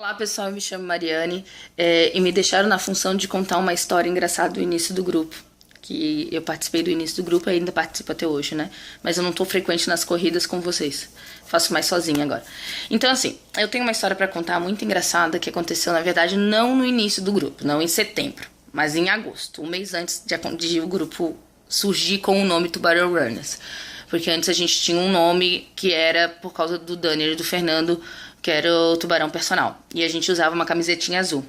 Olá pessoal, eu me chamo Mariane e me deixaram na função de contar uma história engraçada do início do grupo. Que eu participei do início do grupo e ainda participo até hoje, né? Mas eu não tô frequente nas corridas com vocês. Faço mais sozinha agora. Então assim, eu tenho uma história pra contar muito engraçada que aconteceu, na verdade, não no início do grupo, não em setembro, mas em agosto, um mês antes de o grupo surgir com o nome Tubarão Runners. Porque antes a gente tinha um nome que era por causa do Daniel e do Fernando, que era o Tubarão Personal. E a gente usava uma camisetinha azul.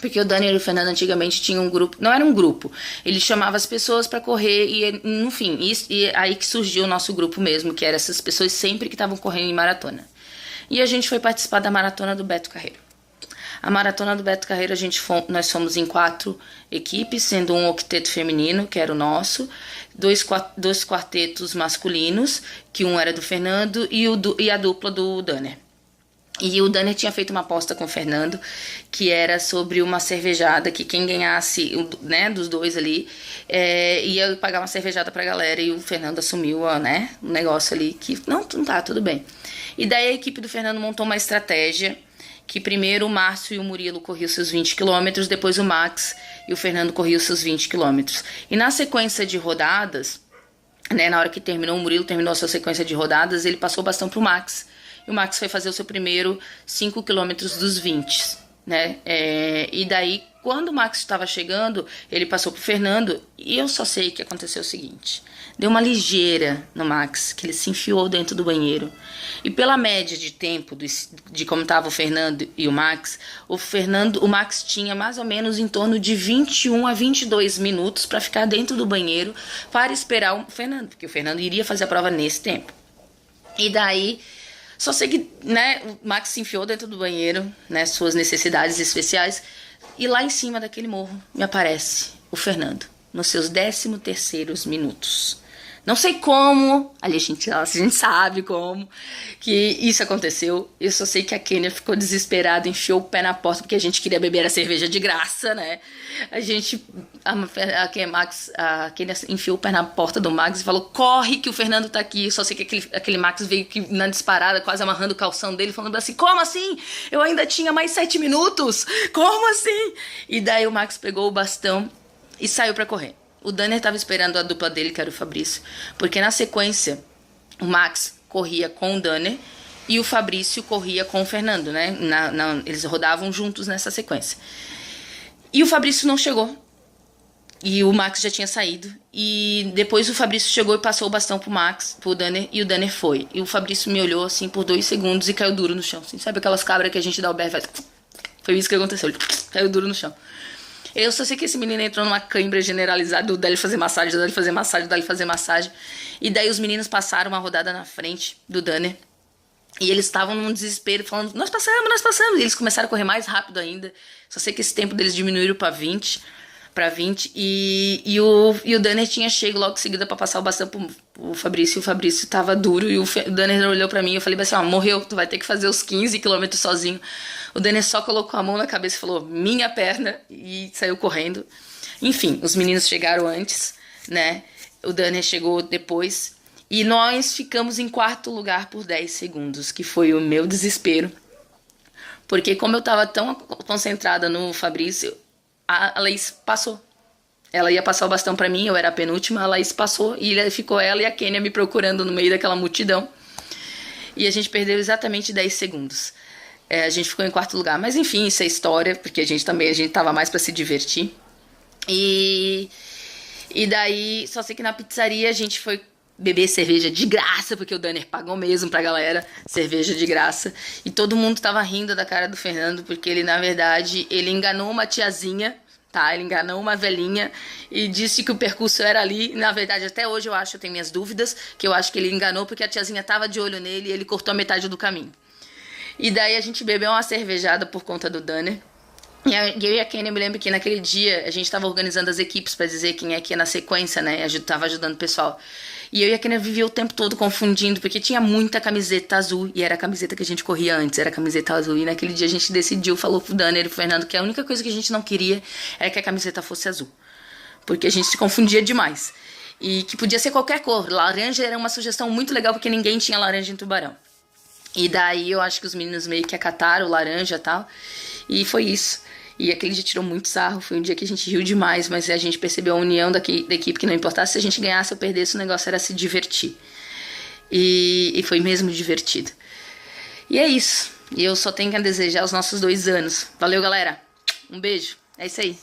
Porque o Daniel e o Fernando antigamente tinham um grupo, não era um grupo, ele chamava as pessoas pra correr e, no fim, e aí que surgiu o nosso grupo mesmo, que eram essas pessoas sempre que estavam correndo em maratona. E a gente foi participar da maratona do Beto Carreiro. A maratona do Beto Carreiro, nós fomos em 4 equipes, sendo um octeto feminino, que era o nosso, dois quartetos masculinos, que um era do Fernando e a dupla do Danner. E o Danner tinha feito uma aposta com o Fernando, que era sobre uma cervejada, que quem ganhasse, né, dos dois ali, ia pagar uma cervejada pra galera, e o Fernando assumiu, né, um negócio ali, que não tá, tudo bem. E daí a equipe do Fernando montou uma estratégia, que primeiro o Márcio e o Murilo corriam seus 20 km, depois o Max e o Fernando corriam seus 20 km. E na sequência de rodadas, né, na hora que terminou, o Murilo terminou a sua sequência de rodadas, ele passou o bastão pro Max. E o Max foi fazer o seu primeiro 5 km dos 20, né? E daí, quando o Max estava chegando, ele passou pro Fernando. E eu só sei que aconteceu o seguinte. Deu uma ligeira no Max, que ele se enfiou dentro do banheiro. E pela média de tempo de como estava o Fernando e o Max, o Max tinha mais ou menos em torno de 21 a 22 minutos para ficar dentro do banheiro para esperar o Fernando, porque o Fernando iria fazer a prova nesse tempo. E daí, só sei que, né, o Max se enfiou dentro do banheiro, né, suas necessidades especiais, e lá em cima daquele morro me aparece o Fernando, nos seus 13º minutos. Não sei como, ali a gente sabe como que isso aconteceu. Eu só sei que a Kênia ficou desesperada, enfiou o pé na porta porque a gente queria beber a cerveja de graça, né? A Kênia enfiou o pé na porta do Max e falou: corre que o Fernando tá aqui. Eu só sei que aquele Max veio na disparada, quase amarrando o calção dele, falando assim: como assim? Eu ainda tinha mais 7 minutos? Como assim? E daí o Max pegou o bastão e saiu pra correr. O Danner estava esperando a dupla dele, que era o Fabrício, porque na sequência o Max corria com o Danner e o Fabrício corria com o Fernando, né? Eles rodavam juntos nessa sequência. E o Fabrício não chegou. E o Max já tinha saído. E depois o Fabrício chegou e passou o bastão pro Danner, e o Danner foi. E o Fabrício me olhou assim por 2 segundos e caiu duro no chão. Assim, sabe aquelas cabras que a gente dá o berro e faz... Foi isso que aconteceu. Ele caiu duro no chão. Eu só sei que esse menino entrou numa cãibra generalizada, do dele fazer massagem, dele fazer massagem, dele fazer massagem. E daí os meninos passaram uma rodada na frente do Danner. E eles estavam num desespero, falando: nós passamos, nós passamos. E eles começaram a correr mais rápido ainda. Só sei que esse tempo deles diminuíram pra 20. E o Danner tinha chego logo em seguida pra passar o bastão pro Fabrício. E o Fabrício tava duro. E o Danner olhou pra mim e eu falei assim: ó, morreu, tu vai ter que fazer os 15 km sozinho. O Danner só colocou a mão na cabeça e falou: minha perna, e saiu correndo. Enfim, os meninos chegaram antes, né? O Danner chegou depois. E nós ficamos em 4º lugar por 10 segundos, que foi o meu desespero. Porque como eu tava tão concentrada no Fabrício, a Laís passou. Ela ia passar o bastão pra mim, eu era a penúltima, a Laís passou e ficou ela e a Kênia me procurando no meio daquela multidão. E a gente perdeu exatamente 10 segundos. A gente ficou em 4º lugar. Mas enfim, isso é história, porque a gente tava mais pra se divertir. E daí, só sei que na pizzaria a gente foi beber cerveja de graça, porque o Danner pagou mesmo pra galera cerveja de graça. E todo mundo tava rindo da cara do Fernando, porque ele, na verdade, ele enganou uma tiazinha, tá? Ele enganou uma velhinha e disse que o percurso era ali. Na verdade, até hoje eu tenho minhas dúvidas, que eu acho que ele enganou porque a tiazinha tava de olho nele e ele cortou a metade do caminho. E daí a gente bebeu uma cervejada por conta do Danner. E eu e a Kênia, me lembro que naquele dia a gente tava organizando as equipes pra dizer quem é que ia na sequência, né? A gente tava ajudando o pessoal. E eu e a Kênia vivia o tempo todo confundindo, porque tinha muita camiseta azul. E era a camiseta que a gente corria antes, era a camiseta azul. E naquele dia a gente decidiu, falou pro Danner e pro Fernando, que a única coisa que a gente não queria era que a camiseta fosse azul. Porque a gente se confundia demais. E que podia ser qualquer cor. Laranja era uma sugestão muito legal, porque ninguém tinha laranja em Tubarão. E daí eu acho que os meninos meio que acataram o laranja e tal. E foi isso. E aquele dia tirou muito sarro. Foi um dia que a gente riu demais, mas a gente percebeu a união da equipe, que não importasse se a gente ganhasse ou perdesse, o negócio era se divertir. E foi mesmo divertido. E é isso. E eu só tenho que desejar os nossos 2 anos. Valeu, galera. Um beijo. É isso aí.